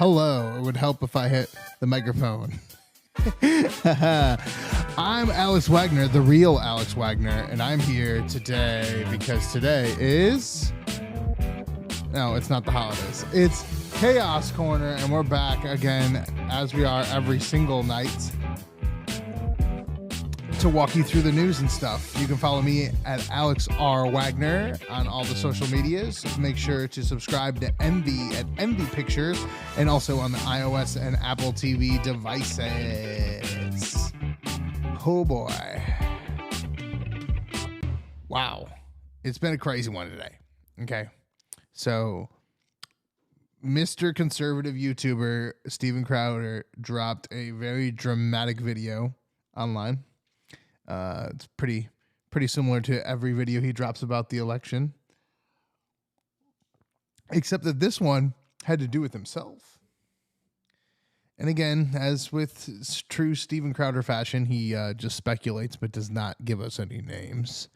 Hello. It would help if I hit the microphone. I'm Alex Wagner, the real Alex Wagner, and I'm here today because today is... No, it's not the holidays. It's Chaos Corner, and we're back again, as we are every single night, to walk you through the news and stuff. You can follow me at Alex R. Wagner on all the social medias. Make sure to subscribe to Envy at Envy Pictures and also on the iOS and Apple TV devices. Oh boy. Wow. It's been a crazy one today. Okay. So, Mr. Conservative YouTuber Steven Crowder dropped a very dramatic video online. It's pretty similar to every video he drops about the election, except that this one had to do with himself. And again, as with true Steven Crowder fashion, he just speculates but does not give us any names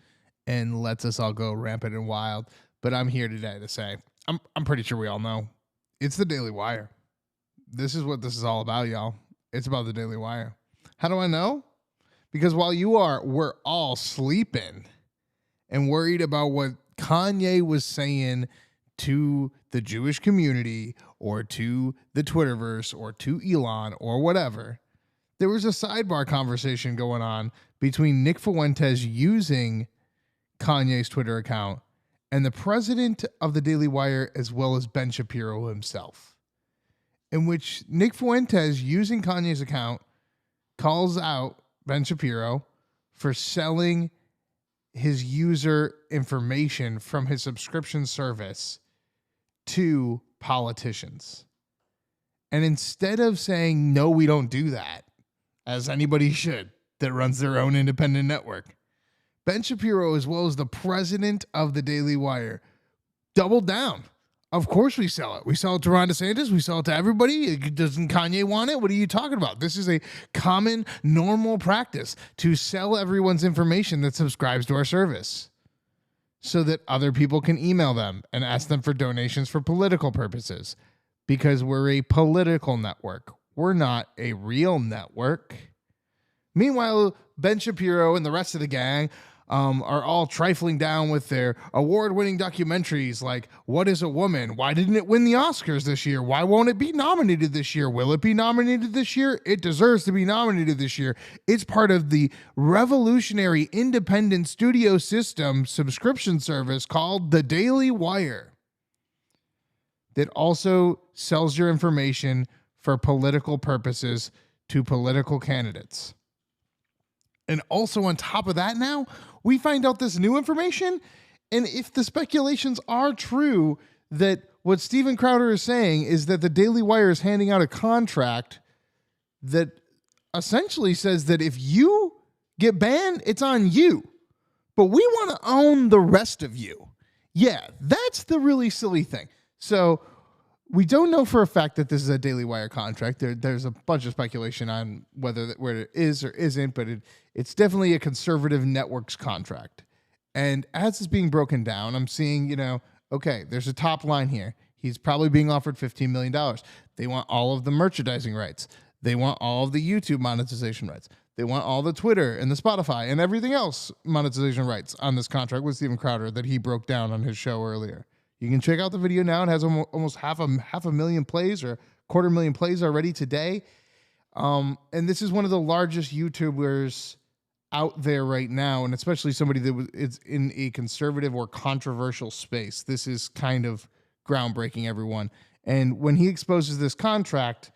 and lets us all go rampant and wild. But I'm here today to say I'm pretty sure we all know it's the Daily Wire. This is what this is all about, y'all. It's about the Daily Wire. How do I know? Because while we're all sleeping and worried about what Kanye was saying to the Jewish community or to the Twitterverse or to Elon or whatever, there was a sidebar conversation going on between Nick Fuentes using Kanye's Twitter account and the president of the Daily Wire, as well as Ben Shapiro himself, in which Nick Fuentes, using Kanye's account, calls out Ben Shapiro for selling his user information from his subscription service to politicians. And instead of saying, no, we don't do that, as anybody should that runs their own independent network, Ben Shapiro, as well as the president of the Daily Wire, doubled down. Of course we sell it. We sell it to Ron DeSantis. We sell it to everybody. Doesn't Kanye want it? What are you talking about? This is a common, normal practice to sell everyone's information that subscribes to our service so that other people can email them and ask them for donations for political purposes, because we're a political network. We're not a real network. Meanwhile, Ben Shapiro and the rest of the gang are all trifling down with their award-winning documentaries like What is a Woman? Why didn't it win the Oscars this year? Why won't it be nominated this year? Will it be nominated this year? It deserves to be nominated this year. It's part of the revolutionary independent studio system subscription service called The Daily Wire that also sells your information for political purposes to political candidates. And also on top of that now, we find out this new information. And if the speculations are true, that what Steven Crowder is saying is that the Daily Wire is handing out a contract that essentially says that if you get banned, it's on you. But we want to own the rest of you. Yeah, that's the really silly thing. So we don't know for a fact that this is a Daily Wire contract. There's a bunch of speculation on where it is or isn't, but it's definitely a conservative networks contract. And as it's being broken down, I'm seeing, okay, there's a top line here. He's probably being offered $15 million. They want all of the merchandising rights. They want all of the YouTube monetization rights. They want all the Twitter and the Spotify and everything else monetization rights on this contract with Steven Crowder that he broke down on his show earlier. You can check out the video now. It has almost half a million plays or 250,000 plays already today. And this is one of the largest YouTubers out there right now, and especially somebody that is in a conservative or controversial space. This is kind of groundbreaking, everyone. And when he exposes this contract,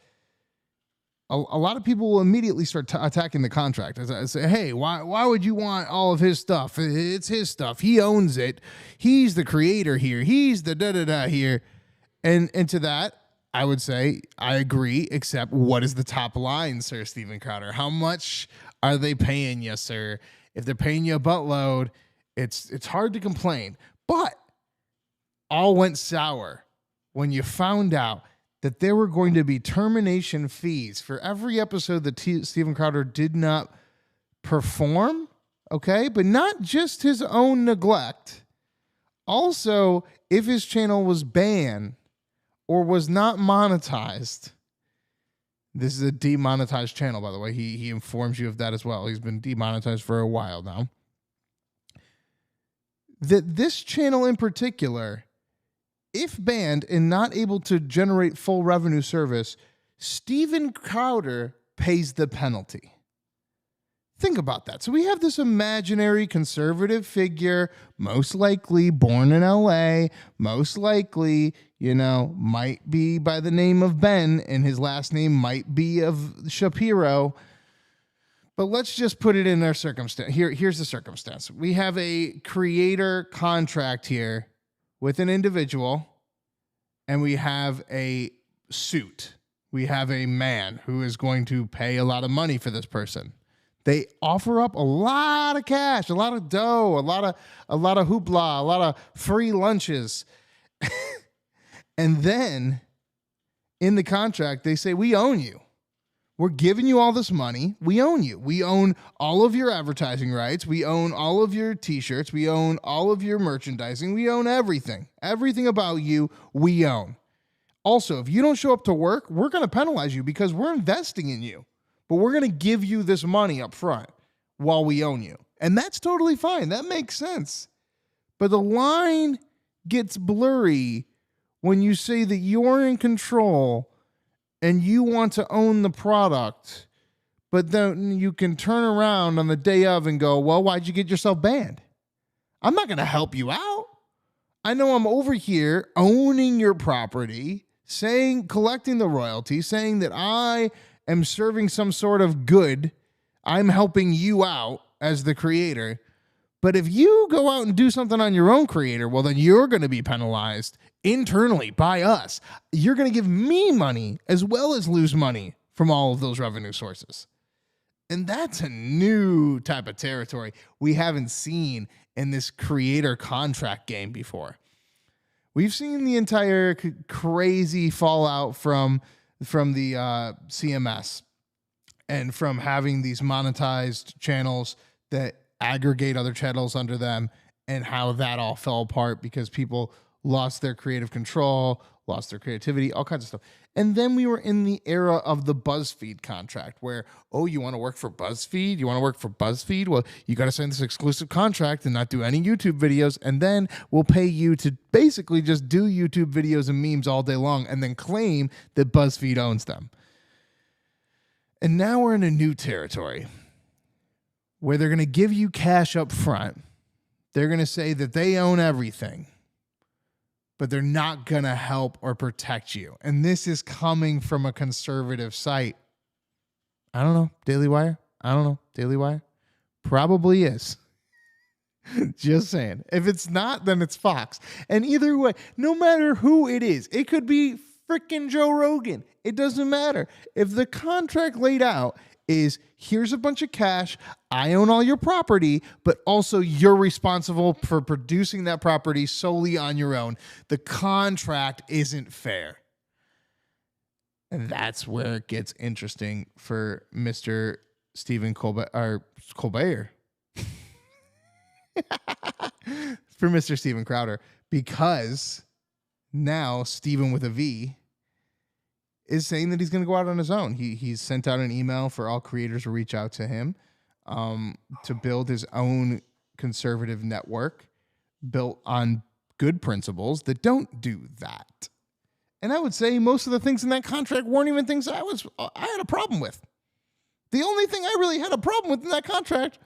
a lot of people will immediately start attacking the contract. As I say, hey, why would you want all of his stuff? It's his stuff. He owns it. He's the creator here. He's the da-da-da here. And to that, I would say, I agree, except what is the top line, Sir Steven Crowder? How much are they paying you, sir? If they're paying you a buttload, it's hard to complain. But all went sour when you found out that there were going to be termination fees for every episode that Steven Crowder did not perform, okay? But not just his own neglect. Also, if his channel was banned or was not monetized. This is a demonetized channel, by the way. He informs you of that as well. He's been demonetized for a while now. That this channel in particular, if banned and not able to generate full revenue service, Steven Crowder pays the penalty. Think about that. So we have this imaginary conservative figure, most likely born in LA, most likely, might be by the name of Ben, and his last name might be of Shapiro. But let's just put it in our circumstance. Here's the circumstance. We have a creator contract here with an individual, and we have a suit. We have a man who is going to pay a lot of money for this person. They offer up a lot of cash, a lot of dough, a lot of hoopla, a lot of free lunches. And then in the contract, they say, we own you. We're giving you all this money. We own you. We own all of your advertising rights. We own all of your t-shirts. We own all of your merchandising. We own everything. Everything about you, we own. Also, if you don't show up to work, we're going to penalize you because we're investing in you. But we're going to give you this money up front while we own you. And that's totally fine. That makes sense. But the line gets blurry when you say that you're in control and you want to own the product, but then you can turn around on the day of and go, well, why'd you get yourself banned? I'm not going to help you out. I know I'm over here owning your property, collecting the royalty, saying that I am serving some sort of good. I'm helping you out as the creator. But if you go out and do something on your own creator, well, then you're going to be penalized internally by us. You're going to give me money as well as lose money from all of those revenue sources. And that's a new type of territory we haven't seen in this creator contract game before. We've seen the entire crazy fallout from the CMS and from having these monetized channels that aggregate other channels under them, and how that all fell apart because people lost their creative control, lost their creativity, all kinds of stuff. And then we were in the era of the BuzzFeed contract where, oh, you want to work for BuzzFeed? You want to work for BuzzFeed? Well, you got to sign this exclusive contract and not do any YouTube videos, and then we'll pay you to basically just do YouTube videos and memes all day long and then claim that BuzzFeed owns them. And now we're in a new territory where they're going to give you cash up front. They're going to say that they own everything, but they're not going to help or protect you. And this is coming from a conservative site. I don't know, Daily Wire? I don't know, Daily Wire? Probably is. Just saying. If it's not, then it's Fox. And either way, no matter who it is, it could be freaking Joe Rogan. It doesn't matter. If the contract laid out is, here's a bunch of cash, I own all your property, but also you're responsible for producing that property solely on your own, the contract isn't fair. And that's where it gets interesting for Mr. Stephen Colbert, or Colbert. For Mr. Steven Crowder, because now Stephen with a V is saying that he's going to go out on his own. He's sent out an email for all creators to reach out to him to build his own conservative network built on good principles that don't do that. And I would say most of the things in that contract weren't even things I had a problem with. The only thing I really had a problem with in that contract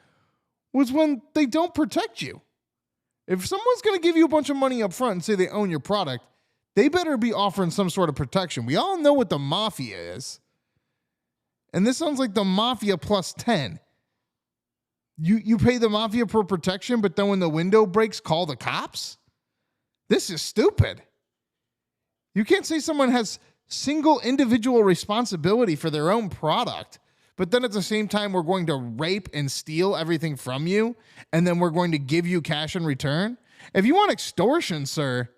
was when they don't protect you. If someone's going to give you a bunch of money up front and say they own your product, they better be offering some sort of protection. We all know what the mafia is. And this sounds like the mafia plus 10. You pay the mafia for protection, but then when the window breaks, call the cops? This is stupid. You can't say someone has single individual responsibility for their own product, but then at the same time, we're going to rape and steal everything from you, and then we're going to give you cash in return. If you want extortion, sir,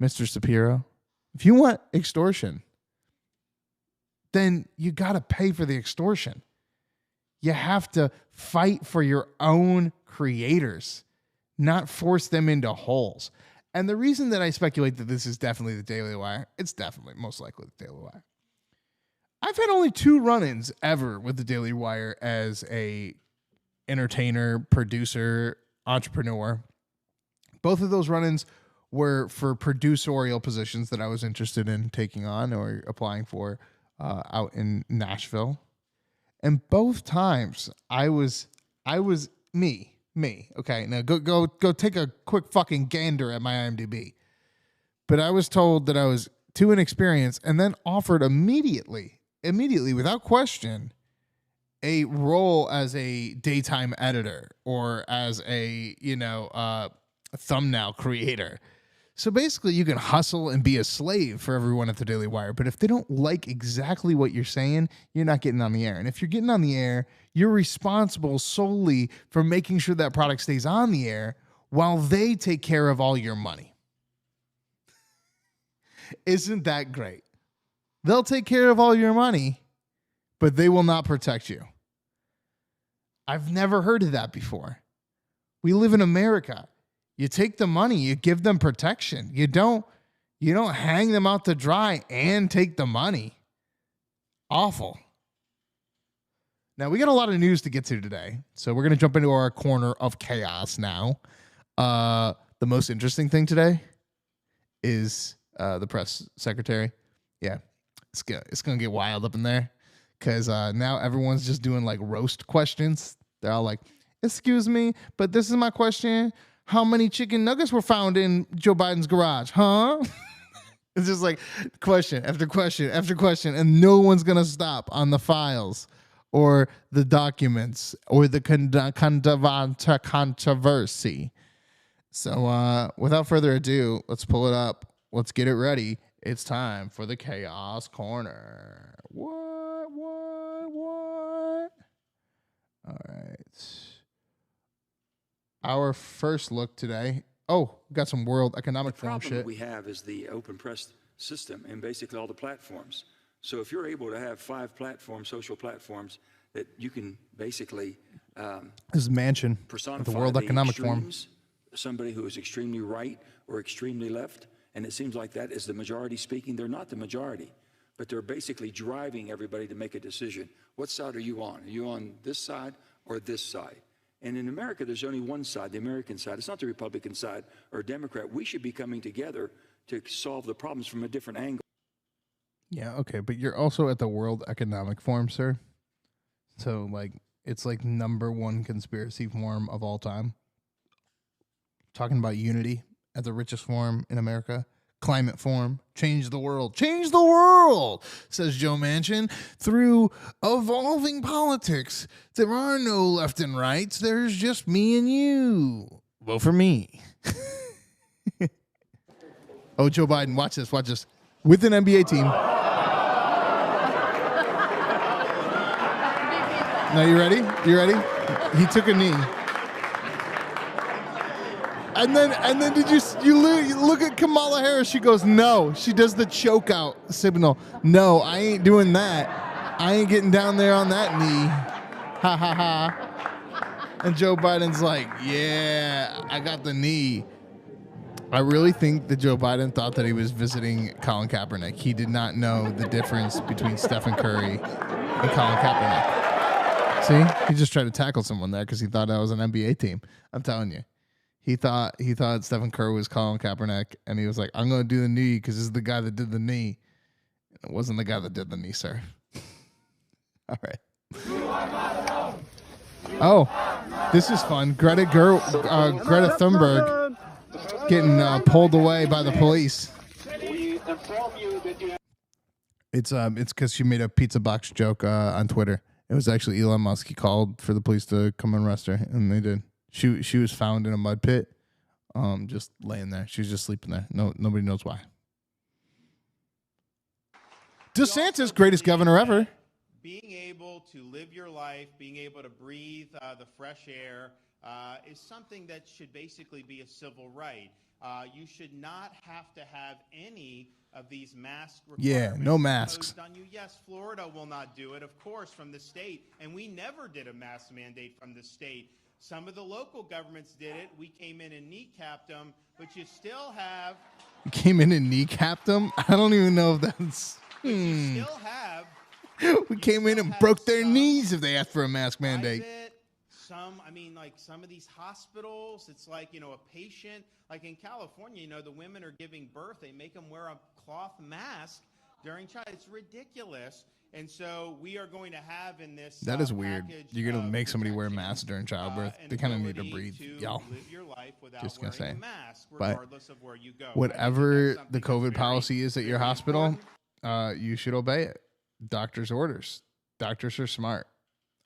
Mr. Shapiro, if you want extortion, then you got to pay for the extortion. You have to fight for your own creators, not force them into holes. And the reason that I speculate that this is definitely the Daily Wire, it's definitely most likely the Daily Wire. I've had only 2 run-ins ever with the Daily Wire as a entertainer, producer, entrepreneur. Both of those run-ins were for producerial positions that I was interested in taking on or applying for out in Nashville. And both times I was me. Okay, now go take a quick fucking gander at my IMDb. But I was told that I was too inexperienced and then offered immediately without question a role as a daytime editor or as a thumbnail creator. So basically you can hustle and be a slave for everyone at the Daily Wire, but if they don't like exactly what you're saying, you're not getting on the air. And if you're getting on the air, you're responsible solely for making sure that product stays on the air while they take care of all your money. Isn't that great? They'll take care of all your money, but they will not protect you. I've never heard of that before. We live in America. You take the money, you give them protection. You don't hang them out to dry and take the money. Awful. Now, we got a lot of news to get to today, so we're going to jump into our corner of chaos now. The most interesting thing today is the press secretary. Yeah, it's going to get wild up in there because now everyone's just doing like roast questions. They're all like, excuse me, but this is my question. How many chicken nuggets were found in Joe Biden's garage? Huh? It's just like question after question after question, and no one's going to stop on the files or the documents or the controversy. So without further ado, let's pull it up. Let's get it ready. It's time for the Chaos Corner. What? All right. Our first look today. Oh, we got some World Economic Forum shit. The problem we have is the open press system and basically all the platforms. So if you're able to have 5 platforms, social platforms, that you can basically this is Manchin personify at the World Economic Forum. Somebody who is extremely right or extremely left, and it seems like that is the majority speaking. They're not the majority, but they're basically driving everybody to make a decision. What side are you on? Are you on this side or this side? And in America, there's only one side, the American side. It's not the Republican side or Democrat. We should be coming together to solve the problems from a different angle. Yeah, okay, but you're also at the World Economic Forum, sir. So, like, it's like #1 conspiracy forum of all time. Talking about unity at the richest forum in America. Climate forum. Change the world. Change the world, says Joe Manchin. Through evolving politics, there are no left and rights. There's just me and you. Vote for me. Oh, Joe Biden, watch this. With an NBA team. Now, you ready? He took a knee. And then did you look at Kamala Harris? She goes, no. She does the choke out signal. No, I ain't doing that. I ain't getting down there on that knee. Ha ha ha. And Joe Biden's like, yeah, I got the knee. I really think that Joe Biden thought that he was visiting Colin Kaepernick. He did not know the difference between Stephen Curry and Colin Kaepernick. See, he just tried to tackle someone there because he thought that was an NBA team. I'm telling you. He thought Stephen Curry was Colin Kaepernick, and he was like, I'm going to do the knee because this is the guy that did the knee. It wasn't the guy that did the knee, sir. All right. Oh, this is fun. Greta Thunberg getting pulled away by the police. It's because she made a pizza box joke on Twitter. It was actually Elon Musk. He called for the police to come and arrest her, and they did. She was found in a mud pit, just laying there. She was just sleeping there. Nobody knows why. DeSantis, greatest governor ever. Being able to live your life, being able to breathe the fresh air is something that should basically be a civil right. You should not have to have any of these mask requirements. Yeah, no masks. On you. Yes, Florida will not do it, of course, from the state, and we never did a mask mandate from the state. Some of the local governments did it. We came in and kneecapped them, but you still have. Came in and kneecapped them? I don't even know if that's. You still have. We came in and broke their knees if they asked for a mask mandate. Some of these hospitals, it's like, a patient, like in California, the women are giving birth. They make them wear a cloth mask during child. It's ridiculous. And so we are going to have in this. That is weird. You're going to make somebody wear a mask during childbirth. They kind of need to breathe, y'all. Live your life without Just going to say. A mask, regardless of where you go. Whatever the COVID policy is at your hospital, you should obey it. Doctor's orders. Doctors are smart.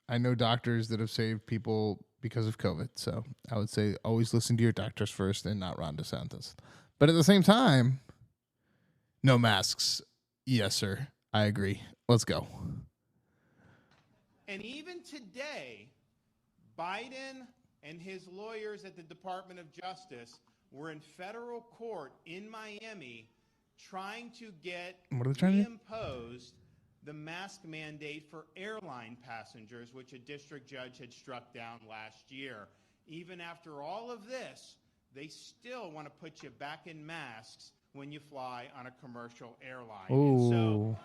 I know doctors that have saved people because of COVID. So I would say always listen to your doctors first and not Ron DeSantis. But at the same time, no masks. Yes, sir. I agree. Let's go. And even today, Biden and his lawyers at the Department of Justice were in federal court in Miami trying to get reimposed the mask mandate for airline passengers, which a district judge had struck down last year. Even after all of this, they still want to put you back in masks when you fly on a commercial airline.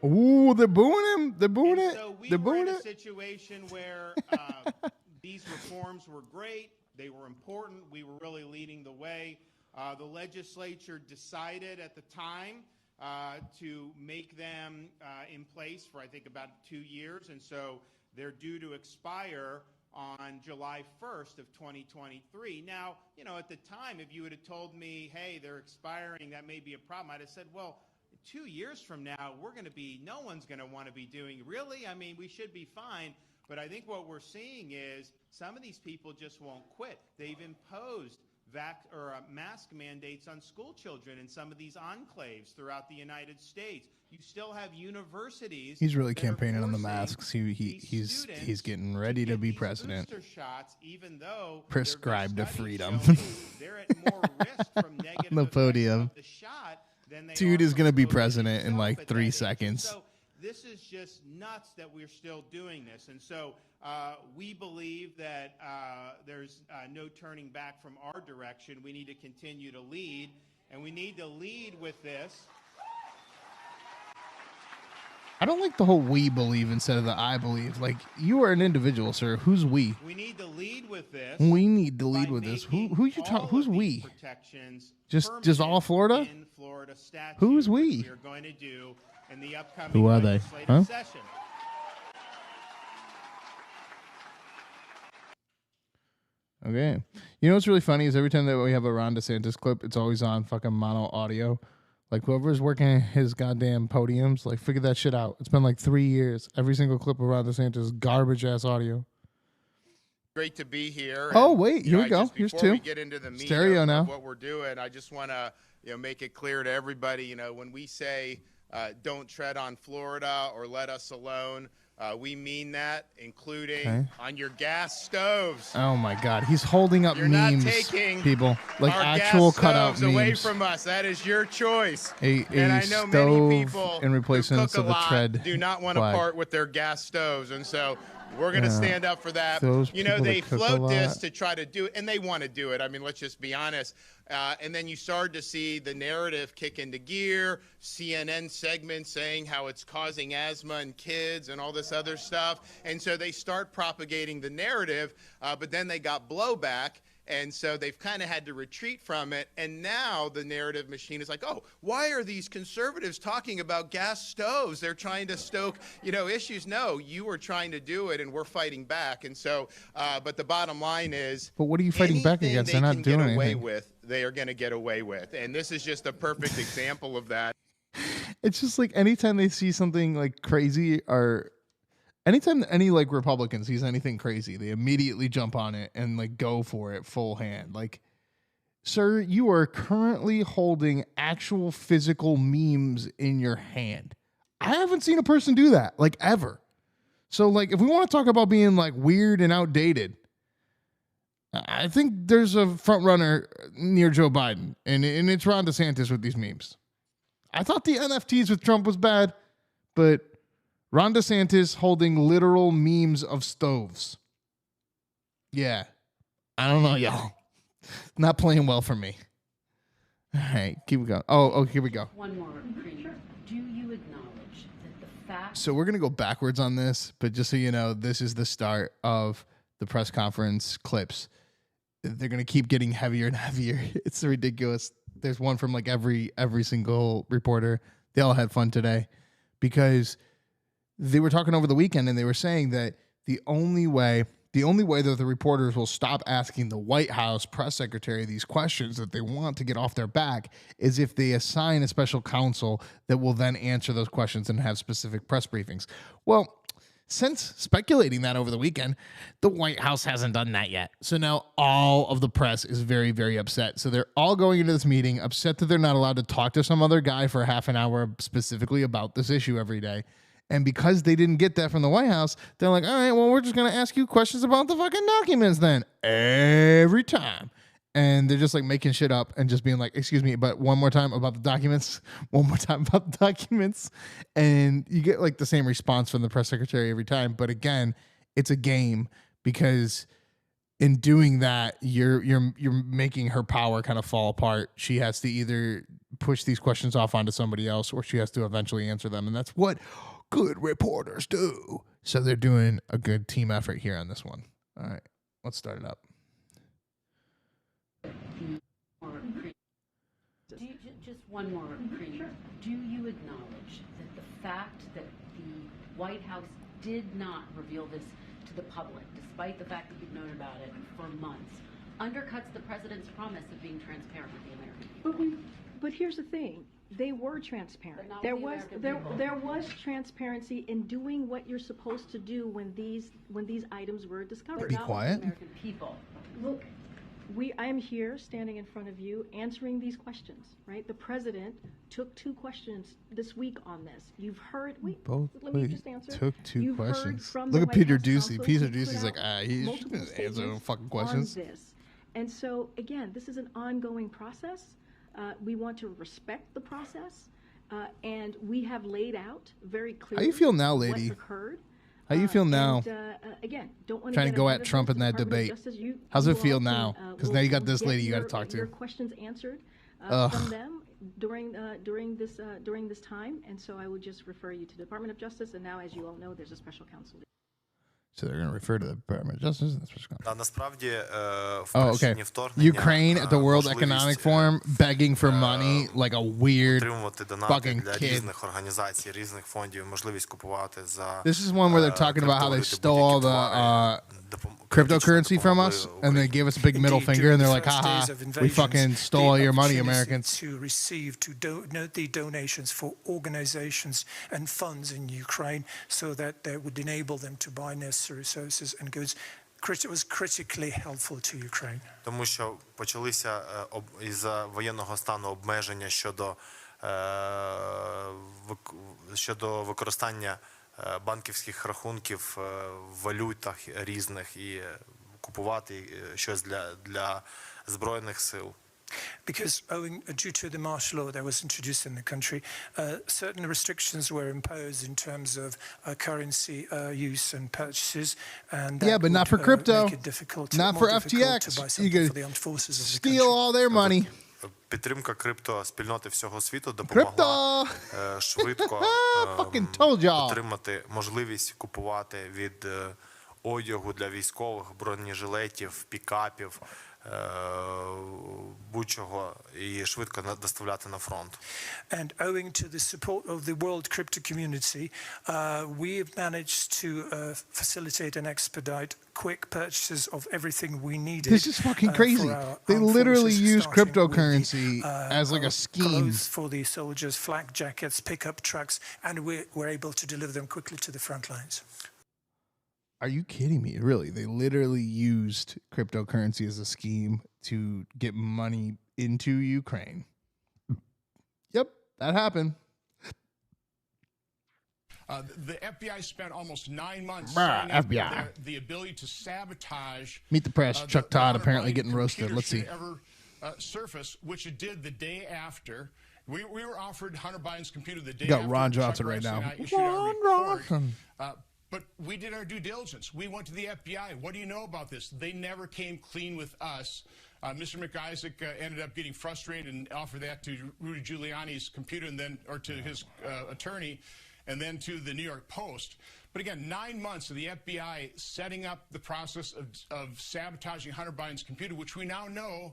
Ooh, they're booing him. They're booing it. So we they're were booing in a it. situation where these reforms were great. They were important. We were really leading the way. The legislature decided at the time to make them in place for, I think, about 2 years. And so they're due to expire on July 1st of 2023. Now, at the time, if you would have told me, hey, they're expiring, that may be a problem, I'd have said, well, 2 years from now, no one's going to want to be doing, really? I mean, we should be fine. But I think what we're seeing is some of these people just won't quit. They've imposed mask mandates on school children in some of these enclaves throughout the United States. You still have universities. He's really campaigning on the masks. He's getting ready to be president. Shots, even though prescribed to freedom. They're at more risk from negative on the podium. Of the shot than they Dude are is going to from be COVID president in itself like at 3 that age. seconds. So this is just nuts that we're still doing this. And so we believe that there's no turning back from our direction. We need to continue to lead, and we need to lead with this. I don't like the whole we believe instead of the I believe. Like, you are an individual, sir. Who's we? We need to lead with this. We need to lead with this. Who you talking? Who's we? Just all Florida? In Florida statute, Who's we? We are going to do in the upcoming Who are they? legislative session. Okay. You know what's really funny is every time that we have a Ron DeSantis clip, it's always on fucking mono audio. Like, whoever's working his goddamn podiums, like, figure that shit out. It's been like 3 years. Every single clip of Ron DeSantis is garbage-ass audio. Great to be here. Oh, wait. Here we go. Here's two. Before we get into the meat Stereo now. of what we're doing, I just want to make it clear to everybody, when we say don't tread on Florida or let us alone, we mean that, including on your gas stoves. Oh my God, he's holding up You're memes, not taking people, like our actual gas cutout stoves memes. away from us. That is your choice. And I know stove many people in replacement who cook of a lot tread do not want to flag. part with their gas stoves, and so we're going to stand up for that. Those people They that cook a float this lot. to try to do it, and they want to do it. I mean, let's just be honest. And then you start to see the narrative kick into gear, CNN segments saying how it's causing asthma in kids and all this other stuff. And so they start propagating the narrative, but then they got blowback. And so they've kind of had to retreat from it. And now the narrative machine is like, oh, why are these conservatives talking about gas stoves? They're trying to stoke, issues. No, you were trying to do it, and we're fighting back. And so, but the bottom line is, But what are you fighting back anything against? they They're not can doing get away anything. with, they are going to get away with. And this is just a perfect example of that. It's just like anytime they see something like crazy, or anytime any like Republican sees anything crazy, they immediately jump on it and like go for it full hand. Like, sir, you are currently holding actual physical memes in your hand. I haven't seen a person do that, like, ever. So, like, if we want to talk about being like weird and outdated, I think there's a front runner near Joe Biden, and it's Ron DeSantis with these memes. I thought the NFTs with Trump was bad, but Ron DeSantis holding literal memes of stoves. Yeah. I don't know, y'all. Not playing well for me. All right, keep it going. Oh, here we go. One more, Cream. Do you acknowledge that the fact... So we're going to go backwards on this, but just so you know, this is the start of the press conference clips. They're going to keep getting heavier and heavier. It's ridiculous. There's one from like every single reporter. They all had fun today because they were talking over the weekend and they were saying that the only way that the reporters will stop asking the White House press secretary these questions that they want to get off their back is if they assign a special counsel that will then answer those questions and have specific press briefings. Well, since speculating that over the weekend, the White House hasn't done that yet. So now all of the press is very, very upset. So they're all going into this meeting upset that they're not allowed to talk to some other guy for half an hour specifically about this issue every day. And because they didn't get that from the White House, they're like, all right, well, we're just going to ask you questions about the fucking documents then every time. And they're just like making shit up and just being like, excuse me, but one more time about the documents, one more time about the documents. And you get like the same response from the press secretary every time. But again, it's a game because in doing that, you're making her power kind of fall apart. She has to either push these questions off onto somebody else or she has to eventually answer them. And that's what good reporters do. So they're doing a good team effort here on this one. All right, let's start it up. Just one more, Cream. Do you acknowledge that the fact that the White House did not reveal this to the public, despite the fact that you've known about it for months, undercuts the president's promise of being transparent with the American people? But here's the thing. They were transparent. But not There with the was American people. there was transparency in doing what you're supposed to do when these items were discovered. Be Not with quiet. the American people. Look, I am here standing in front of you answering these questions, right? The president took 2 questions this week on this. You've heard, let me just answer. Took 2 You've heard questions. from Look the at White Peter House Ducey. counsel Peter who put Ducey's like, out he's multiple answering statements fucking on questions. this. And so, again, this is an ongoing process. We want to respect the process. And we have laid out very clearly How you feel now, lady? what occurred. How you feel now? Again, don't want Trying to get go ahead at of Trump this. in The that Department of debate. Justice, How's it you feel all now? can, 'Cause now you got will this get lady you gotta talk to. Your questions answered from them during this time, and so I would just refer you to the Department of Justice. And now, as you all know, there's a special counsel. So they're going to refer to the Department of Justice. Насправді, в Oh, перші okay. дні вторгнення Ukraine at the World можливість, Economic Forum begging for money like a weird отримувати донати fucking для kid. різних організацій, різних фондів, можливість купувати за This is one where they're talking about how they stole all the cryptocurrency from us and they gave us a big middle Indeed, finger and they're during like, the first haha, days of we invasions, fucking stole all the your money, opportunity Americans. To receive the donations for organizations and funds in Ukraine so that they would enable them to buy necessary resources and goods. It was critically helpful to Ukraine. Тому що почалися із-за воєнного стану обмеження щодо використання банківських рахунків в валютах різних і купувати щось для збройних сил. Because due to the martial law that was introduced in the country, certain restrictions were imposed in terms of currency use and purchases, and that but not for crypto, make it difficult, not for FTX. to buy You something could for the armed forces of the steal country. all their money. Підтримка криптоспільноти всього світу допомогла швидко Fucking told y'all. отримати можливість купувати від одягу для військових, бронежилетів, пікапів, будь-чого і швидко доставляти на фронт. And owing to the support of the world crypto community, we've managed to facilitate and expedite quick purchases of everything we needed. This is fucking crazy. They literally use cryptocurrency as like a scheme. Clothes for the soldiers, flak jackets, pickup trucks, and we're able to deliver them quickly to the front lines. Are you kidding me? Really? They literally used cryptocurrency as a scheme to get money into Ukraine. Yep, that happened. The FBI spent almost 9 months FBI. the ability to sabotage. Meet the press. Chuck Todd the apparently Hunter getting Biden roasted. computer Let's see. should ever surface, which it did the day after. We were offered Hunter Biden's computer the day Got after Ron Chuck Johnson right Grassley now. and I issued our Ron report, Johnson. But we did our due diligence. We went to the FBI. What do you know about this? They never came clean with us. Mr. McIsaac ended up getting frustrated and offered that to Rudy Giuliani's computer and then, or to his attorney, and then to the New York Post. But again, 9 months of the FBI setting up the process of sabotaging Hunter Biden's computer, which we now know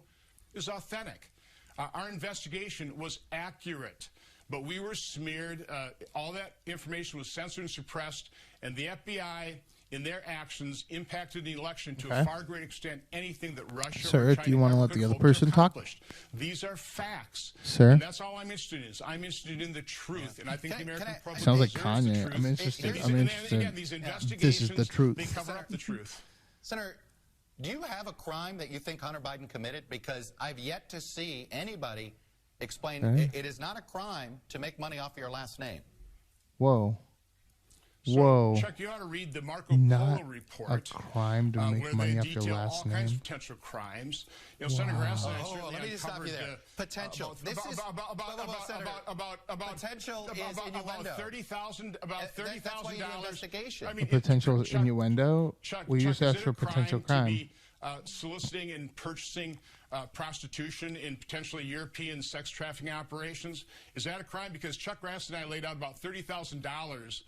is authentic. Our investigation was accurate, but we were smeared. All that information was censored and suppressed, and the FBI, in their actions, impacted the election to a far greater extent anything that Russia Sir, or do China you want to ever let could the other hope to person talk? accomplish. These are facts. Sir? And that's all I'm interested in. I'm interested in the truth, and I think the American public Sounds like deserves the Kanye. truth. I'm interested. And I'm again, interested. these This investigations, is the truth. they cover up the truth. Senator, do you have a crime that you think Hunter Biden committed? Because I've yet to see anybody explain it is not a crime to make money off your last name. Whoa. So, Whoa. Chuck, you ought to read the Marco Not Polo report. a crime to make where money they off your detail last all kinds name. of potential crimes. You know, Senator Grass and I certainly let me just stop you uncovered there. Potential. Potential is innuendo. About $30,000. Investigation. I mean, Potential Chuck, innuendo? Chuck, We just is asked it for a potential to crime. be, soliciting and purchasing prostitution in potentially European sex trafficking operations? Is that a crime? Because Chuck Grass and I laid out about $30,000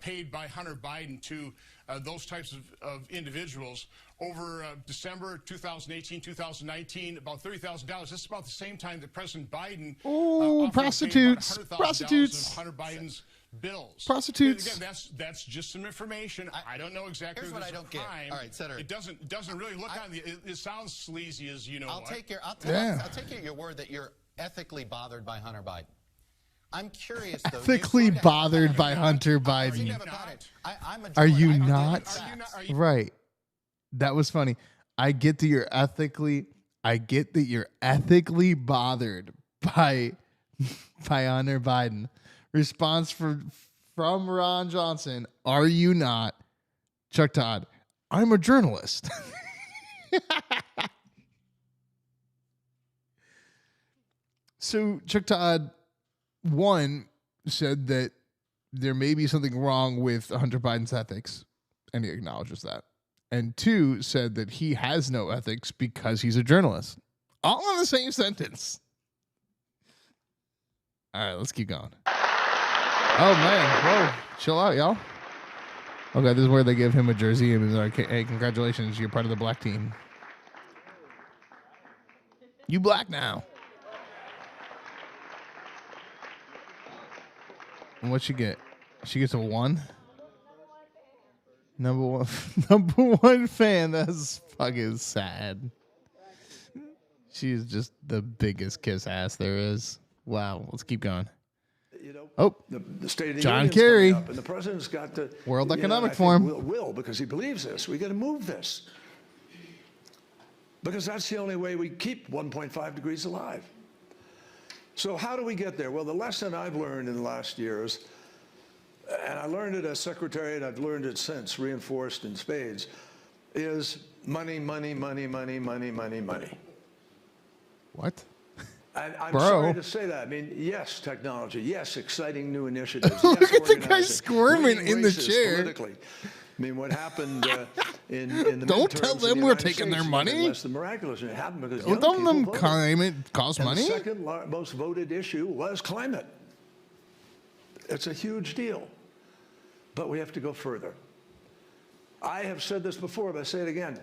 paid by Hunter Biden to those types of individuals over December 2018, 2019, about $30,000. That's about the same time that President Biden Oh, prostitutes. Prostitutes. of Hunter Biden's bills. Prostitutes. And again, that's just some information. I don't know exactly Here's if what it's I don't a get. crime. All right, Senator. It doesn't really look on the. It sounds sleazy as you know. I'll what. take your word that you're ethically bothered by Hunter Biden. I'm curious, though. Ethically bothered by Hunter Biden. Are you not? Right. That was funny. I get that you're ethically bothered by Hunter Biden. Response from Ron Johnson. Are you not? Chuck Todd. I'm a journalist. So Chuck Todd, one, said that there may be something wrong with Hunter Biden's ethics, and he acknowledges that. And two, said that he has no ethics because he's a journalist. All in the same sentence. All right, let's keep going. Oh, man. Whoa. Chill out, y'all. Okay, this is where they give him a jersey and he's like, hey, congratulations, you're part of the black team. You black now. And what'd she get? She gets a 1? Number one fan. That's fucking sad. She's just the biggest kiss ass there is. Wow. Let's keep going. You know, oh, the State of the John Union's Kerry. coming up, and the president's got to World Economic I think Forum. will because he believes this. We got to move this because that's the only way we keep 1.5 degrees alive. So how do we get there? Well, the lesson I've learned in the last years, and I learned it as secretary, and I've learned it since, reinforced in spades, is money, money, money, money, money, money, money. What? And I'm Bro. sorry to say that. I mean, yes, technology. Yes, exciting new initiatives. Look yes, at the guy organizing. squirming Winning in the races chair. Politically. I mean, what happened in the Don't midterms tell in the them we're United taking their States is money. less than miraculous. And it happened because Don't young tell people them voted. climate costs And money. the second most voted issue was climate. It's a huge deal. But we have to go further. I have said this before, but I say it again.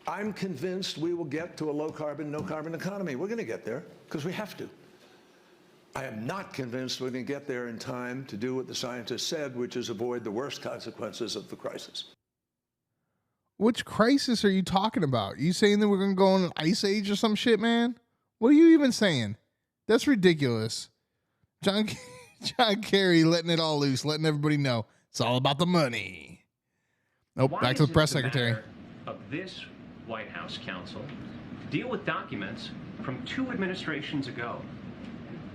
I'm convinced we will get to a low-carbon, no-carbon economy. We're going to get there because we have to. I am not convinced we're going to get there in time to do what the scientists said, which is avoid the worst consequences of the crisis. Which crisis are you talking about? You saying that we're going to go on an ice age or some shit, man? What are you even saying? That's ridiculous. John Kerry letting it all loose, letting everybody know it's all about the money. Oh, back to the press secretary. Of this White House counsel deal with documents from 2 administrations ago.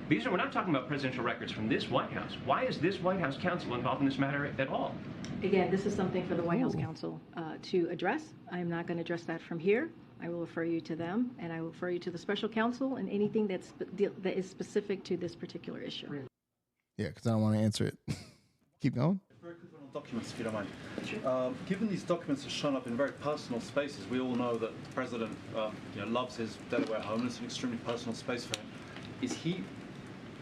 We're not talking about presidential records from this White House. Why is this White House counsel involved in this matter at all? Again, this is something for the White House counsel to address. I am not going to address that from here. I will refer you to them, and I will refer you to the special counsel and anything that is specific to this particular issue. Yeah, because I don't want to answer it. Keep going. documents, if you don't mind. Given these documents have shown up in very personal spaces, we all know that the president loves his Delaware home, and it's an extremely personal space for him. Is he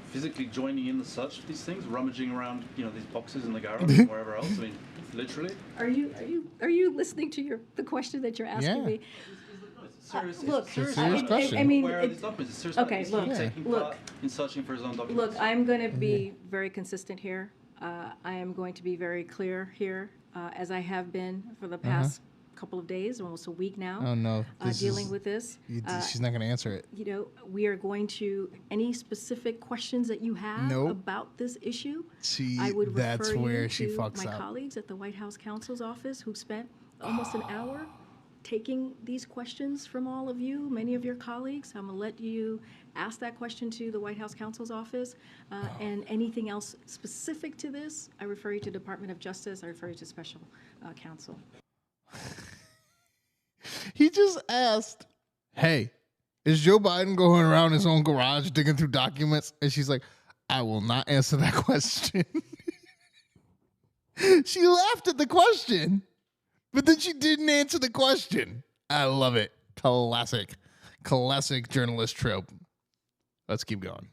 physically joining in the search of these things, rummaging around, these boxes in the garage and wherever else? I mean, literally. Are you listening to the question that you're asking me? Look, I mean, where are these documents? okay, is look, he taking part in searching for his own documents? Look, I'm going to be very consistent here. I am going to be very clear here, as I have been for the past couple of days, almost a week now. Oh no, dealing with this. She's not going to answer it. We are going to any specific questions that you have about this issue. I would that's refer where you she to fucks my up. colleagues at the White House counsel's office who spent almost an hour taking these questions from all of you, many of your colleagues. I'm going to let you ask that question to the White House counsel's office. And anything else specific to this, I refer you to Department of Justice. I refer you to special counsel. He just asked, hey, is Joe Biden going around his own garage digging through documents? And she's like, I will not answer that question. She laughed at the question, but then she didn't answer the question. I love it. Classic journalist trope. Let's keep going.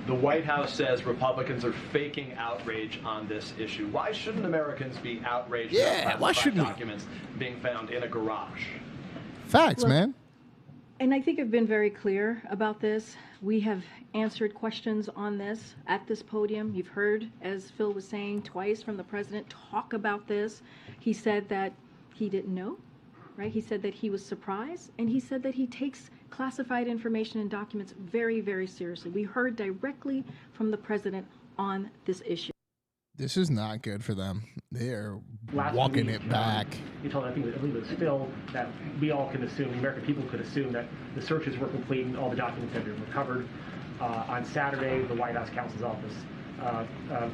The White House says Republicans are faking outrage on this issue. Why shouldn't Americans be outraged about why shouldn't documents being found in a garage? Facts, man. And I think I've been very clear about this. We have answered questions on this at this podium. You've heard, as Phil was saying, twice from the president talk about this. He said that he didn't know, right? He said that he was surprised, and he said that he takes classified information and documents very, very seriously. We heard directly from the president on this issue. This is not good for them. They're Last walking week, it back. He told, I believe it was Phil, that we all can assume, the American people could assume that the searches were complete and all the documents had been recovered. On Saturday, the White House counsel's office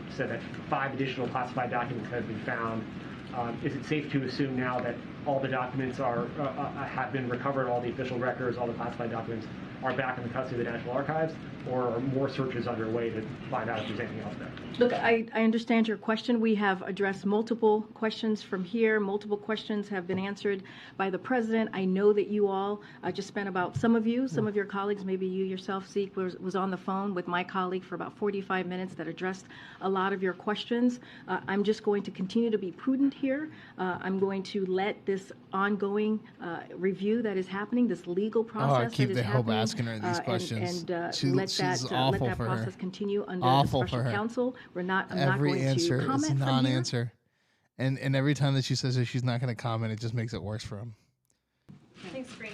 said that 5 additional classified documents had been found. Is it safe to assume now that all the documents have been recovered, all the official records, all the classified documents are back in the custody of the National Archives, or are more searches underway to find out if there's anything else there? Look, I understand your question. We have addressed multiple questions from here. Multiple questions have been answered by the president. I know that you all just spent some of your colleagues, maybe you yourself, Zeke, was on the phone with my colleague for about 45 minutes that addressed a lot of your questions. I'm just going to continue to be prudent here. I'm going to let this ongoing review that is happening, this legal process keep that is the hope happening, asking her these questions. and let that process continue under the special counsel. I'm not Every going answer to comment is from here. non-answer. And every time that she says that she's not going to comment, it just makes it worse for him. Thanks, Green.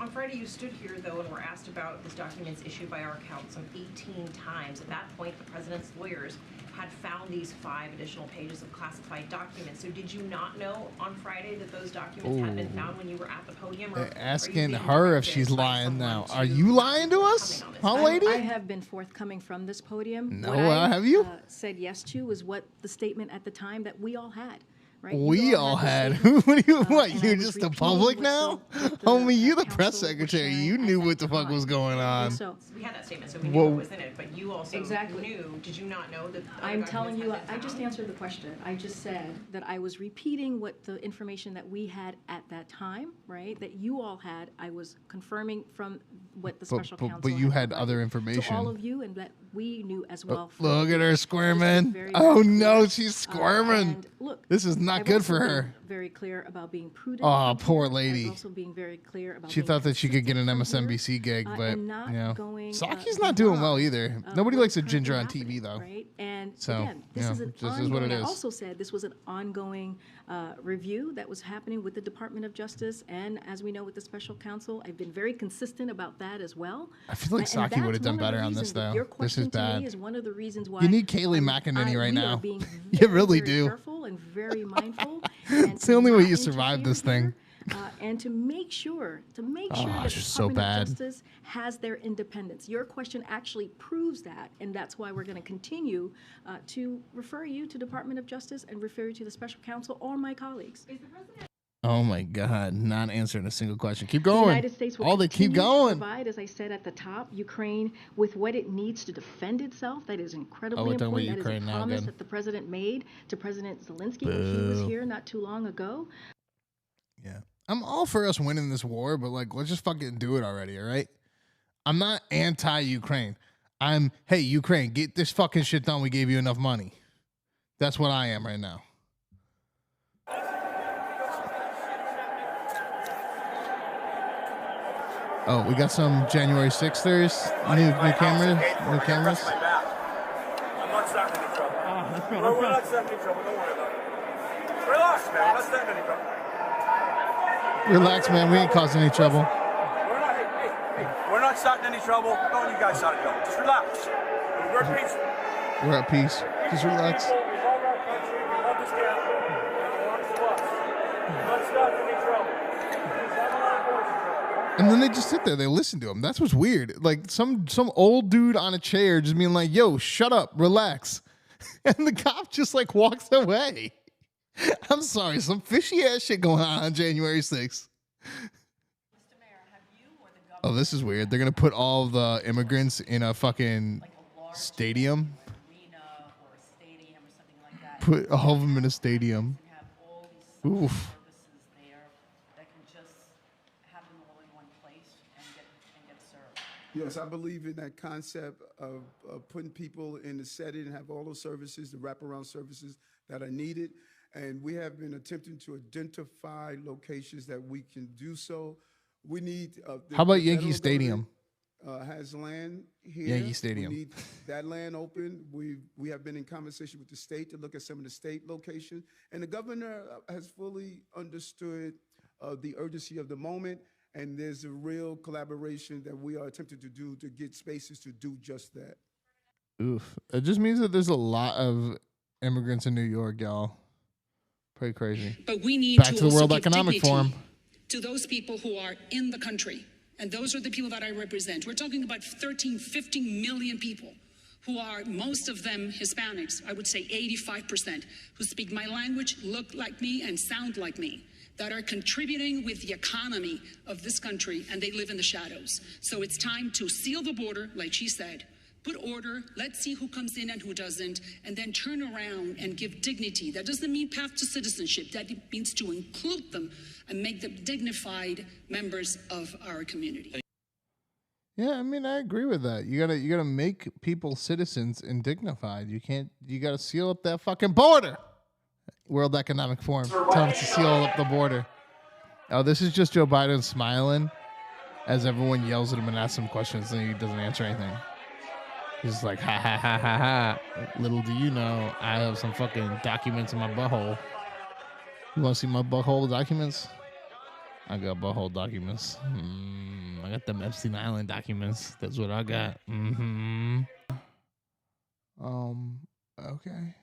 On Friday, you stood here, though, and were asked about this documents issued by our count some 18 times. At that point, the president's lawyers had found these 5 additional pages of classified documents. So did you not know on Friday that those documents had been found when you were at the podium? Or Asking her if she's lying now. Are you lying to us, huh, lady? I have been forthcoming from this podium. No, what I have you? Said yes to was what the statement at the time that we all had. Right? We all had. What you're just the public now? Homie, you the press secretary. You knew what the fuck was going on. So we had that statement, so we knew what was in it, but you also knew. Did you not know that the I'm telling you, I just answered the question. I just said that I was repeating what the information that we had at that time, right? That you all had. I was confirming from what the special counsel But you had provided other information. to all of you, and that we knew as well. Look at her squirming. Oh no, she's squirming. Look, this is not I've good also for been her. Very clear about being prudent. Oh, poor I've lady. also being very clear about She being thought that she could get an consistent MSNBC gig, but and not you know, going, Saki's not doing well either. Nobody likes a ginger on TV though. Right? And so, again, this is an this is what it ongoing. is. I also said this was an ongoing review that was happening with the Department of Justice, and as we know with the special counsel, I've been very consistent about that as well. I feel like Saki would have done better on this though. Your This question is to bad. me is one of the reasons why You need Kayleigh McEnany right we now. are being You really very do. careful and very mindful. It's the only way you survive this thing. And to make sure that the she's so Department bad. of Justice has their independence. Your question actually proves that, and that's why we're going to continue to refer you to Department of Justice and refer you to the special counsel or my colleagues. Oh my God, not answering a single question. Keep The going. United States will They keep continue to going. provide, as I said at the top, Ukraine with what it needs to defend itself. That is incredibly we're talking about important. That is Ukraine a now promise again. that the president made to President Zelensky when he was Boo. here not too long ago. Yeah. I'm all for us winning this war, but like, let's just fucking do it already, all right? I'm not anti-Ukraine. Hey, Ukraine, get this fucking shit done. We gave you enough money. That's what I am right now. Oh, we got some January 6thers, new cameras. I'm not starting any trouble. We're not starting any trouble. Don't worry about it. Relax, man. We're not starting any trouble. Relax, man. We ain't causing any trouble. We're not starting any trouble. Don't you guys start trouble. Just relax. We're at peace. We're at peace. Just relax. We love our country. We love this capital. It belongs to us. We're not starting any trouble. And then they just sit there. They listen to him. That's what's weird. Like some old dude on a chair just being like, "Yo, shut up, relax," and the cop just like walks away. I'm sorry, some fishy ass shit going on January 6th. Oh, this is weird. They're gonna put all the immigrants in a fucking stadium. Put all of them in a stadium. Oof. Yes, I believe in that concept of putting people in the setting and have all those services, the wraparound services that are needed. And we have been attempting to identify locations that we can do so. We need. How about Yankee Stadium? Has land here. Yankee Stadium. We need that land open. We have been in conversation with the state to look at some of the state locations. And the governor has fully understood the urgency of the moment. And there's a real collaboration that we are attempting to do to get spaces to do just that. Oof. It just means that there's a lot of immigrants in New York, y'all. Pretty crazy. But we need Back to to the also World give Economic dignity Forum. to those people who are in the country. And those are the people that I represent. We're talking about 13, 15 million people who are, most of them Hispanics, I would say 85%, who speak my language, look like me, and sound like me, that are contributing with the economy of this country, and they live in the shadows. So it's time to seal the border, like she said, put order, let's see who comes in and who doesn't, and then turn around and give dignity. That doesn't mean path to citizenship. That means to include them and make them dignified members of our community. Yeah, I mean, I agree with that. You gotta make people citizens and dignified. You gotta seal up that fucking border. World Economic Forum. Tell them to seal up the border. Oh, this is just Joe Biden smiling as everyone yells at him and asks him questions and he doesn't answer anything. He's like, ha ha ha ha ha. Little do you know, I have some fucking documents in my butthole. You want to see my butthole documents? I got butthole documents. I got them Epstein Island documents. That's what I got. Okay.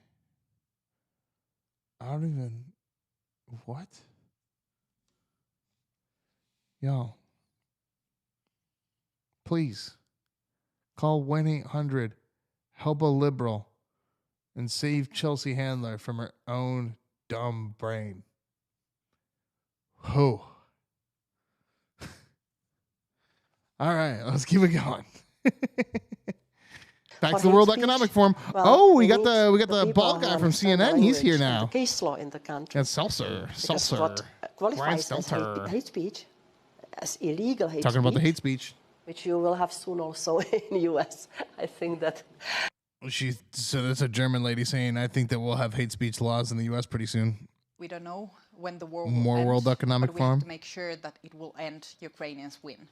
I don't even. What? Yo. Please. Call 1-800-HELP-A-LIBERAL and save Chelsea Handler from her own dumb brain. Who? All right, let's keep it going. Back to the World Economic Forum. Well, we got the bald guy from CNN. He's here The now. case law in the country. And Seltzer. Because what qualifies as hate speech, as illegal hate Talking speech, about the hate speech. which you will have soon also in the U.S. I think that. So that's a German lady saying, I think that we'll have hate speech laws in the U.S. pretty soon. We don't know when the war will More end, World Economic but we have Forum. to make sure that it will end. Ukrainians win.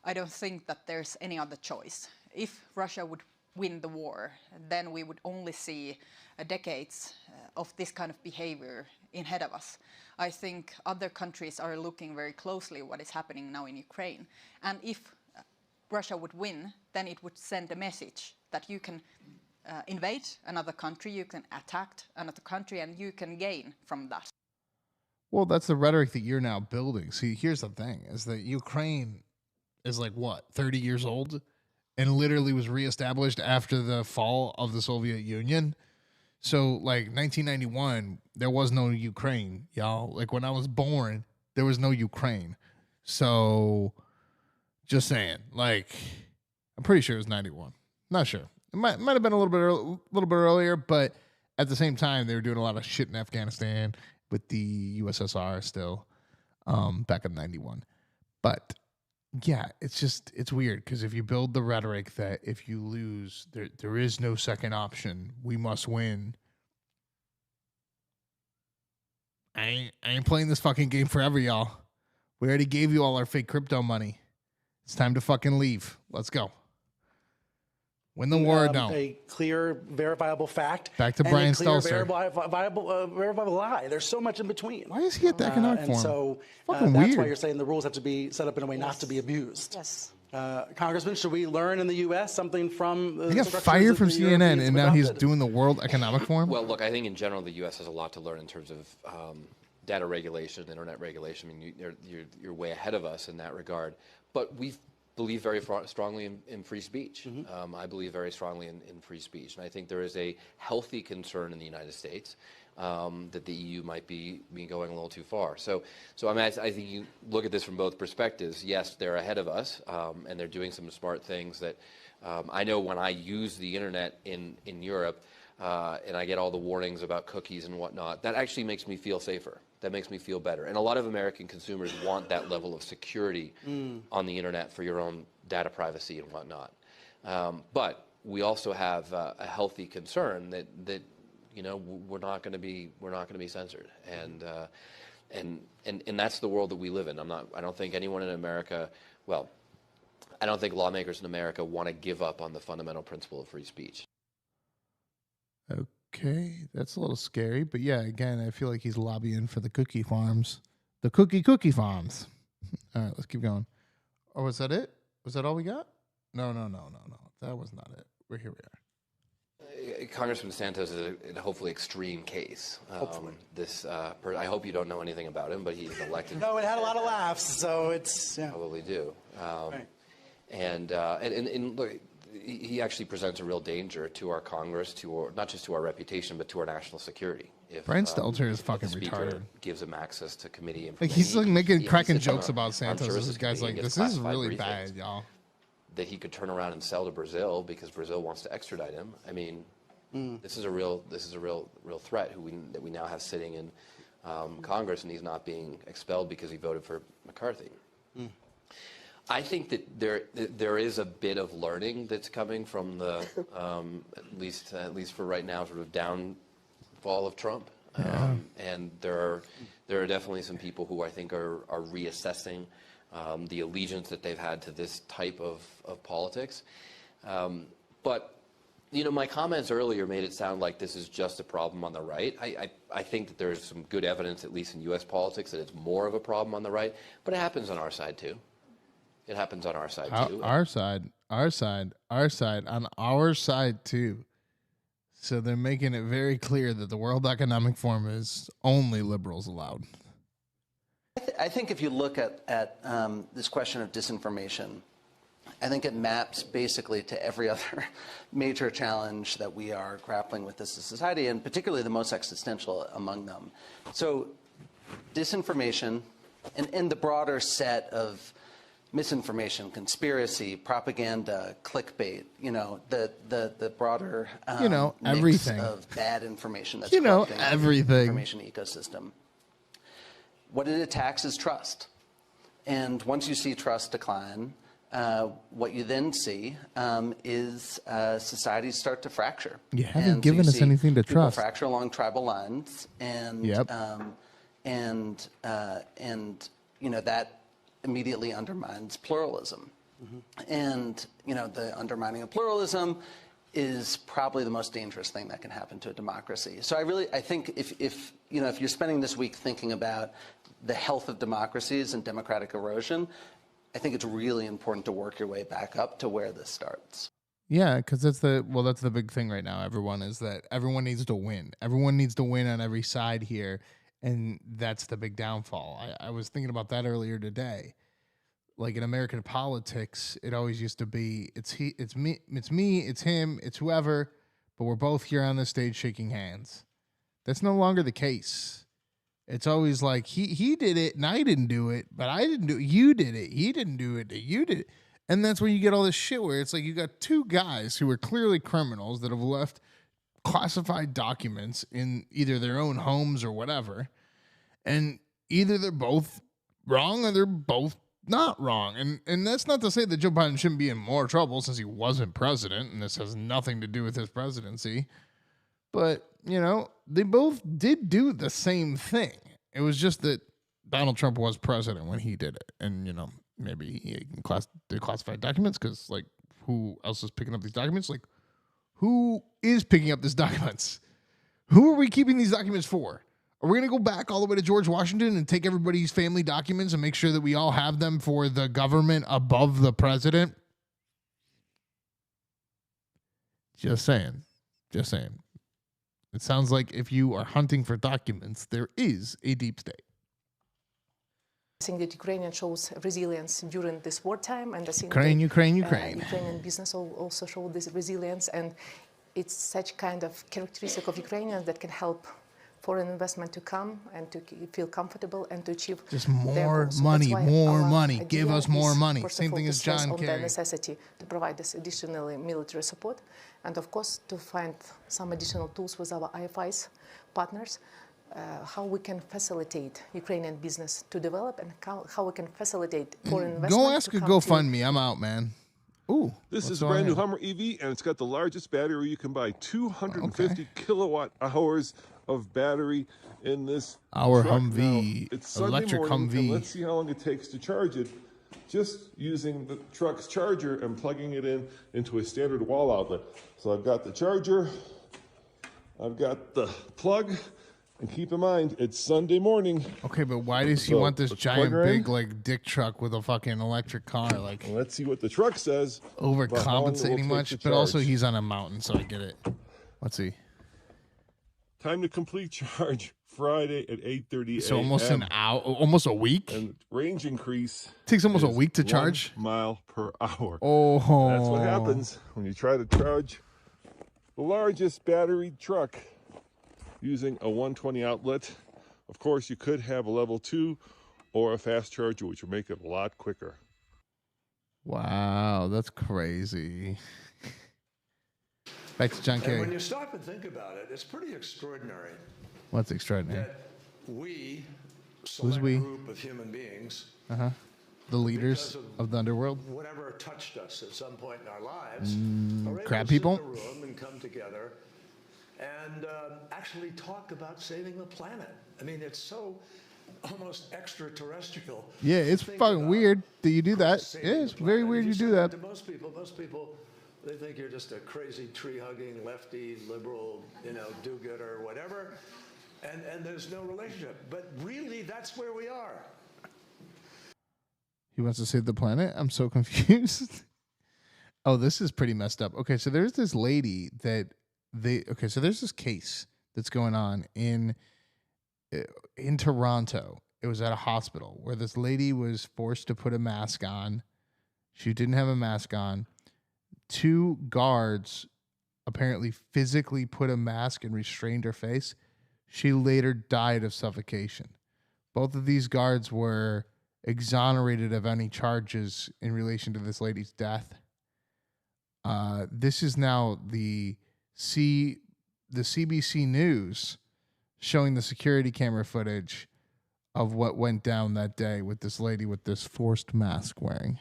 I don't think that there's any other choice. If Russia would win the war, then we would only see decades of this kind of behavior ahead of us. I think other countries are looking very closely what is happening now in Ukraine. And if Russia would win, then it would send a message that you can invade another country, you can attack another country, and you can gain from that. Well, that's the rhetoric that you're now building. See, here's the thing, is that Ukraine is like, what, 30 years old? And literally was reestablished after the fall of the Soviet Union. So like 1991, there was no Ukraine, y'all. Like when I was born, there was no Ukraine. So just saying, like I'm pretty sure it was 91. Not sure. It might have been a little bit earlier, but at the same time, they were doing a lot of shit in Afghanistan with the USSR still back in 91. But yeah, it's weird because if you build the rhetoric that if you lose, there is no second option, we must win. I ain't playing this fucking game forever, y'all. We already gave you all our fake crypto money. It's time to fucking leave. Let's go. Win the war or don't. A clear, verifiable fact. Back to Brian and a clear, Stelzer. verifiable lie. There's so much in between. Why is he at the economic and forum? so Fucking that's weird. why you're saying the rules have to be set up in a way not to be abused. Yes. Congressman, should we learn in the U.S. something from the He got structures fired that from the CNN, Europeans and have now he's adopted? doing the World Economic Forum. Well, look, I think in general the U.S. has a lot to learn in terms of data regulation, internet regulation. I mean, you're way ahead of us in that regard. But we believe very strongly in free speech. I believe very strongly in free speech. And I think there is a healthy concern in the United States that the EU might be going a little too far. So I mean, I think you look at this from both perspectives. Yes, they're ahead of us, and they're doing some smart things that I know when I use the internet in Europe, and I get all the warnings about cookies and whatnot, that actually makes me feel safer. That makes me feel better. And a lot of American consumers want that level of security on the internet for your own data privacy and whatnot. But we also have a healthy concern that you know we're not going to be censored, and that's the world that we live in. I don't think anyone in America, well, I don't think lawmakers in America want to give up on the fundamental principle of free speech. Okay, that's a little scary, but yeah, again, I feel like he's lobbying for the cookie farms, the cookie farms. All right, let's keep going. Oh, was that it? Was that all we got? No. That was not it. Here we are. Congressman Santos is a hopefully extreme case. Hopefully. I hope you don't know anything about him, but he's elected. No, it had a lot of laughs, so it's yeah. Probably do. Right. And look, he actually presents a real danger to our Congress, not just to our reputation, but to our national security. If Brian Stelter is fucking the Speaker retarded. gives him access to committee Like information. he's like cracking sits on jokes our about Armed Santos. Services This guy's Committee like, and gets this is classified really briefings bad, y'all. That he could turn around and sell to Brazil because Brazil wants to extradite him. I mean, this is a real threat that we now have sitting in Congress, and he's not being expelled because he voted for McCarthy. I think that there is a bit of learning that's coming from the at least for right now sort of downfall of Trump, and there are definitely some people who I think are reassessing the allegiance that they've had to this type of politics. But you know, my comments earlier made it sound like this is just a problem on the right. I think that there's some good evidence, at least in U.S. politics, that it's more of a problem on the right, but it happens on our side too. It happens on our side too. Our side, on our side too. So they're making it very clear that the World Economic Forum is only liberals allowed. I think if you look at this question of disinformation, I think it maps basically to every other major challenge that we are grappling with as a society, and particularly the most existential among them. So disinformation and the broader set of misinformation, conspiracy, propaganda, clickbait, you know, the broader mix everything of bad information that's corrupting everything. The information ecosystem. What it attacks is trust. And once you see trust decline, what you then see is societies start to fracture. You haven't given us anything to people trust. Fracture along tribal lines, and you know that immediately undermines pluralism. And you know the undermining of pluralism is probably the most dangerous thing that can happen to a democracy. So I think if you're spending this week thinking about the health of democracies and democratic erosion, I think it's really important to work your way back up to where this starts. Yeah, because that's the big thing right now. Everyone needs to win. Everyone needs to win on every side here, and that's the big downfall. I was thinking about that earlier today. Like in American politics, it always used to be it's me, it's him, it's whoever, but we're both here on the stage shaking hands. That's no longer the case. It's always like he did it and I didn't do it, but I didn't do it. You did it. He didn't do it. You did it. And that's when you get all this shit where it's like you got two guys who are clearly criminals that have left classified documents in either their own homes or whatever. And either they're both wrong or they're both not wrong. And that's not to say that Joe Biden shouldn't be in more trouble since he wasn't president, and this has nothing to do with his presidency. But, you know, they both did do the same thing. It was just that Donald Trump was president when he did it. And, you know, maybe he did classified documents because, like, who else is picking up these documents? Like, who is picking up these documents? Who are we keeping these documents for? Are we going to go back all the way to George Washington and take everybody's family documents and make sure that we all have them for the government above the president? Just saying. Just saying. It sounds like if you are hunting for documents, there is a deep state. I think that Ukrainian shows resilience during this wartime, and I think Ukrainian business also show this resilience, and it's such kind of characteristic of Ukrainians that can help foreign investment to come and to feel comfortable and to achieve just more money, more money. Give us more money. Same thing as John on Kerry. the necessity to provide this additional military support, and of course to find some additional tools with our IFIs partners, how we can facilitate Ukrainian business to develop and how we can facilitate foreign investment. Go ask a GoFundMe. I'm out, man. Ooh, this is brand new Hummer EV, and it's got the largest battery you can buy. 250 kilowatt hours of battery in this Our truck. Humvee, Now, it's Sunday electric morning, Humvee. and let's see how long it takes to charge it. Just using the truck's charger and plugging it into a standard wall outlet. So I've got the charger, I've got the plug, and keep in mind it's Sunday morning. Okay, but why does he So, want this let's giant plug her in. big like dick truck with a fucking electric car? Like, let's see what the truck says. about how long it will Overcompensating take much, to but also charge. he's on a mountain, so I get it. Let's see. Time to complete charge Friday at 8:30 a.m. So almost an hour, almost a week. And range increase Takes almost a is week to 1 charge? mile per hour. Oh, That's what happens when you try to charge the largest battery truck using a 120 outlet. Of course, you could have a level 2 or a fast charger, which will make it a lot quicker. Wow, that's crazy. Back to John And Kerry. when you stop and think about it, it's pretty extraordinary What's extraordinary? that we, Who's select we? group of human beings, The leaders because of the underworld. whatever touched us at some point in our lives, are able crab to sit people? in a room and come together and actually talk about saving the planet. I mean, it's so almost extraterrestrial. Yeah, it's Think fucking about weird that you do that. saving Yeah, the it's very planet. weird If you do say that. To most people, they think you're just a crazy tree-hugging, lefty, liberal, do-gooder, whatever, and there's no relationship. But really, that's where we are. He wants to save the planet? I'm so confused. Oh, this is pretty messed up. Okay, so there's this lady that so there's this case that's going on in Toronto. It was at a hospital where this lady was forced to put a mask on. She didn't have a mask on. 2 guards apparently physically put a mask and restrained her face. She later died of suffocation. Both of these guards were exonerated of any charges in relation to this lady's death. This is now the CBC News showing the security camera footage of what went down that day with this lady with this forced mask wearing.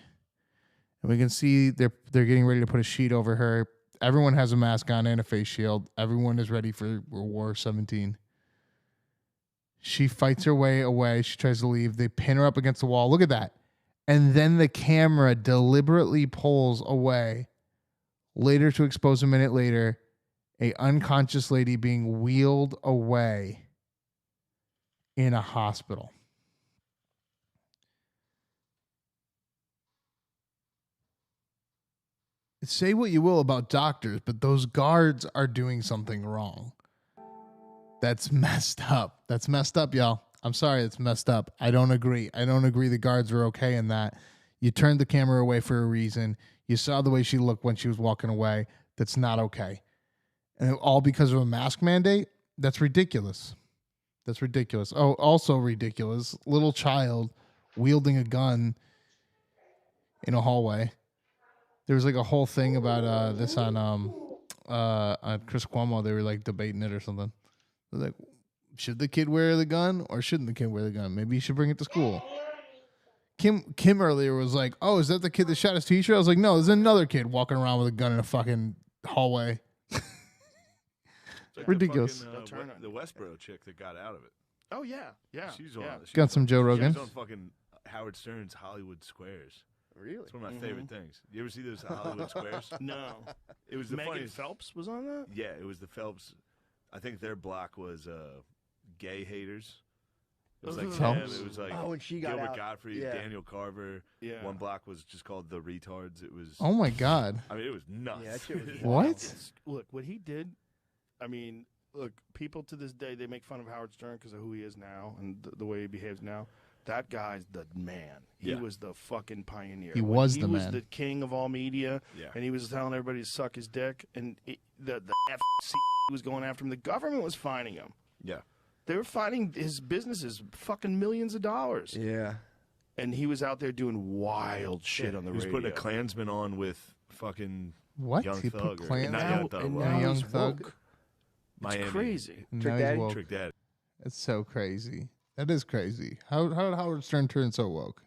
And we can see they're getting ready to put a sheet over her. Everyone has a mask on and a face shield. Everyone is ready for World War 17. She fights her way away. She tries to leave. They pin her up against the wall. Look at that. And then the camera deliberately pulls away, later to expose a minute later, a unconscious lady being wheeled away in a hospital. Say what you will about doctors, but those guards are doing something wrong. That's messed up. That's messed up, y'all. I'm sorry, it's messed up. I don't agree. I don't agree the guards were okay in that. You turned the camera away for a reason. You saw the way she looked when she was walking away. That's not okay. And all because of a mask mandate? That's ridiculous. That's ridiculous. Oh, also ridiculous. Little child wielding a gun in a hallway. There was like a whole thing about this on Chris Cuomo. They were like debating it or something. They're like, should the kid wear the gun or shouldn't the kid wear the gun? Maybe you should bring it to school. Kim earlier was like, oh, is that the kid that shot his teacher? I was like, no, there's another kid walking around with a gun in a fucking hallway. Like ridiculous. The Westboro chick that got out of it. Oh yeah. She's Got some Joe Rogan. She's on fucking Howard Stern's Hollywood Squares. Really? It's one of my favorite things. You ever see those Hollywood Squares? No. It was the Megan funniest. Phelps was on that? Yeah, it was the Phelps. I think their block was gay haters. It was like Phelps? them. It was like And she got Gilbert out. Godfrey, Yeah. Daniel Carver. Yeah. One block was just called the Retards. It was. Oh my God. I mean, it was nuts. Yeah, that shit was What? wild. Look, what he did, I mean, look, people to this day, they make fun of Howard Stern because of who he is now and the way he behaves now. That guy's the man. He Yeah. was the fucking pioneer. He When was he the was man. the king of all media, Yeah. and he was telling everybody to suck his dick, and the FCC was going after him. The government was fining him. Yeah. They were fining his businesses fucking millions of dollars. Yeah. And he was out there doing wild shit on the He was radio. putting a Klansman on with fucking What? Young He put Thug. Klan- Not now, Young Thug. and what? now Young he's Thug. woke. Miami. It's crazy. Now Trick he's Daddy? woke. Trick Daddy. That's so crazy. That is crazy. How did Howard Stern turn so woke?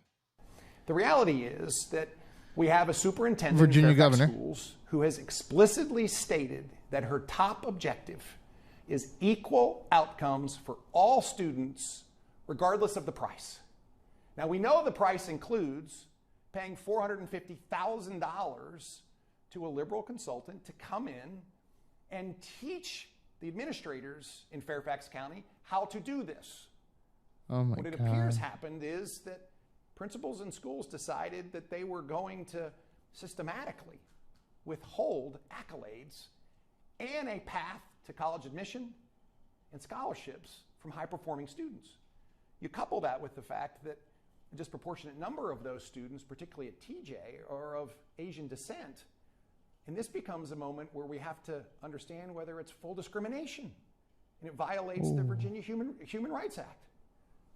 The reality is that we have a superintendent Virginia of Fairfax governor. Schools who has explicitly stated that her top objective is equal outcomes for all students, regardless of the price. Now, we know the price includes paying $450,000 to a liberal consultant to come in and teach the administrators in Fairfax County how to do this. Oh my What it God. appears happened is that principals and schools decided that they were going to systematically withhold accolades and a path to college admission and scholarships from high-performing students. You couple that with the fact that a disproportionate number of those students, particularly at TJ, are of Asian descent, and this becomes a moment where we have to understand whether it's full discrimination, and it violates the Virginia Human Rights Act.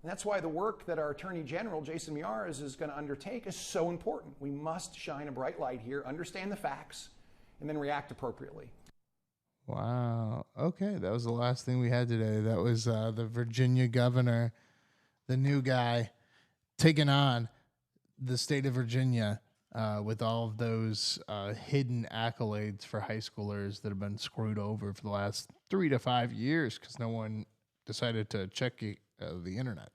And that's why the work that our Attorney General, Jason Miyares, is going to undertake is so important. We must shine a bright light here, understand the facts, and then react appropriately. Wow. Okay, that was the last thing we had today. That was the Virginia governor, the new guy, taking on the state of Virginia with all of those hidden accolades for high schoolers that have been screwed over for the last 3 to 5 years because no one decided to check the internet.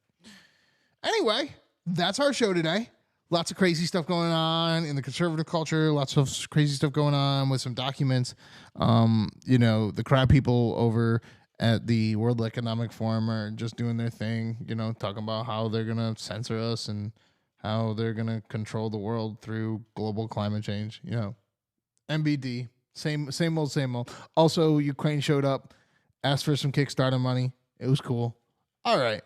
Anyway, that's our show today. Lots of crazy stuff going on in the conservative culture. Lots of crazy stuff going on with some documents. The crowd people over at the World Economic Forum are just doing their thing, talking about how they're going to censor us and how they're going to control the world through global climate change. MBD, same old. Also, Ukraine showed up, asked for some Kickstarter money. It was cool. All right.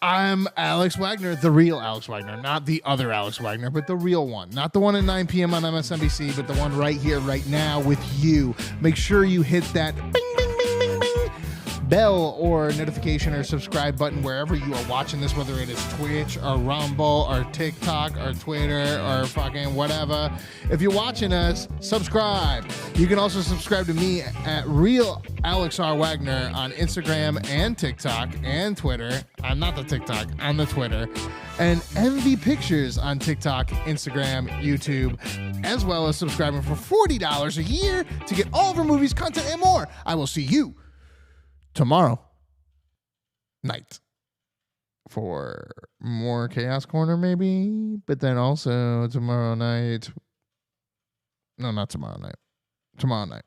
I'm Alex Wagner, the real Alex Wagner, not the other Alex Wagner, but the real one. Not the one at 9 p.m. on MSNBC, but the one right here, right now with you. Make sure you hit that bing, bing, bing, bing, bing, bell or notification or subscribe button wherever you are watching this, whether it is Twitch or Rumble or TikTok or Twitter or fucking whatever. If you're watching us, subscribe. You can also subscribe to me at Real Alex R. Wagner on Instagram and TikTok and Twitter. I'm not the TikTok, I'm the Twitter. And MV Pictures on TikTok, Instagram, YouTube, as well as subscribing for $40 a year to get all of our movies, content, and more. I will see you tomorrow night for more Chaos Corner, maybe. But then also tomorrow night. No, not tomorrow night. Tomorrow night.